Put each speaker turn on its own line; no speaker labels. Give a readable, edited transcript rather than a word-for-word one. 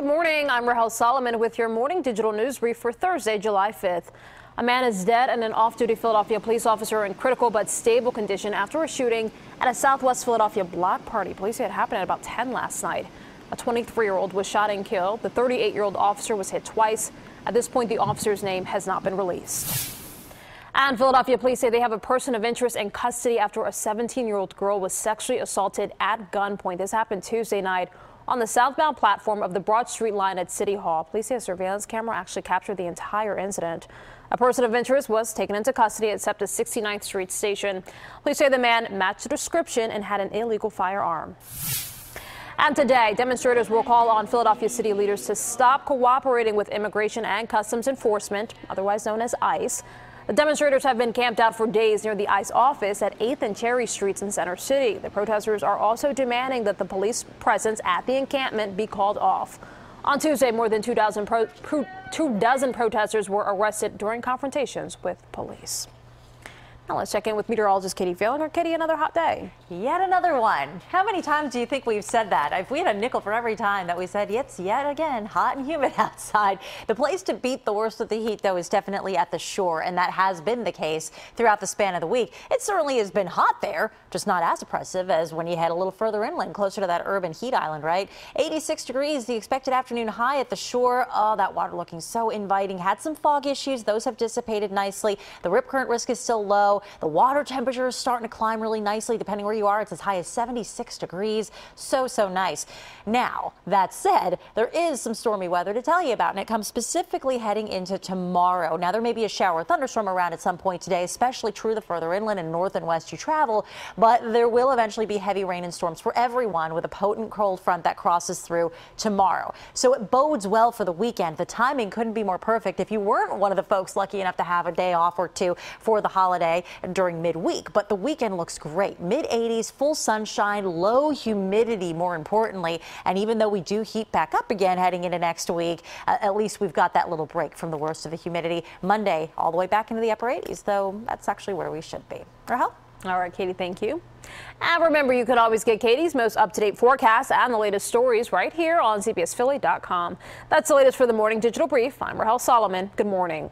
morning. I'm Rahel Solomon with your morning digital news brief for Thursday, July 5th. A man is dead and an off-duty Philadelphia police officer in critical but stable condition after a shooting at a Southwest Philadelphia block party. Police say it happened at about 10 last night. A 23-year-old was shot and killed. The 38-year-old officer was hit twice. At this point, the officer's name has not been released. And Philadelphia police say they have a person of interest in custody after a 17-year-old girl was sexually assaulted at gunpoint. This happened Tuesday night on the southbound platform of the Broad Street line at City Hall. Police say a surveillance camera actually captured the entire incident. A person of interest was taken into custody at SEPTA 69th Street Station. Police say the man matched the description and had an illegal firearm. And today, demonstrators will call on Philadelphia city leaders to stop cooperating with Immigration and Customs Enforcement, otherwise known as ICE. The demonstrators have been camped out for days near the ICE office at 8th and Cherry Streets in Center City. The protesters are also demanding that the police presence at the encampment be called off. On Tuesday, more than 2 dozen protesters were arrested during confrontations with police. Now let's check in with meteorologist Katie Failing. Katie, another hot day.
Yet another one. How many times do you think we've said that? If we had a nickel for every time that we said it's yet again hot and humid outside. The place to beat the worst of the heat, though, is definitely at the shore, and that has been the case throughout the span of the week. It certainly has been hot there, just not as oppressive as when you head a little further inland, closer to that urban heat island, right? 86 degrees, the expected afternoon high at the shore. Oh, that water looking so inviting. Had some fog issues. Those have dissipated nicely. The rip current risk is still low. The water temperature is starting to climb really nicely. Depending where you are, it's as high as 76 degrees. So nice. Now, that said, there is some stormy weather to tell you about, and it comes specifically heading into tomorrow. Now, there may be a shower or thunderstorm around at some point today, especially true the further inland and north and west you travel, but there will eventually be heavy rain and storms for everyone with a potent cold front that crosses through tomorrow. So it bodes well for the weekend. The timing couldn't be more perfect if you weren't one of the folks lucky enough to have a day off or two for the holiday during midweek. But the weekend looks great. Mid-80s, full sunshine, low humidity, more importantly. And even though we do heat back up again heading into next week, at least we've got that little break from the worst of the humidity. Monday, all the way back into the upper 80s, though that's actually where we should be. Rahel?
All right, Katie, thank you. And remember, you can always get Katie's most up-to-date forecasts and the latest stories right here on CBSPhilly.com. That's the latest for the Morning Digital Brief. I'm Rahel Solomon. Good morning.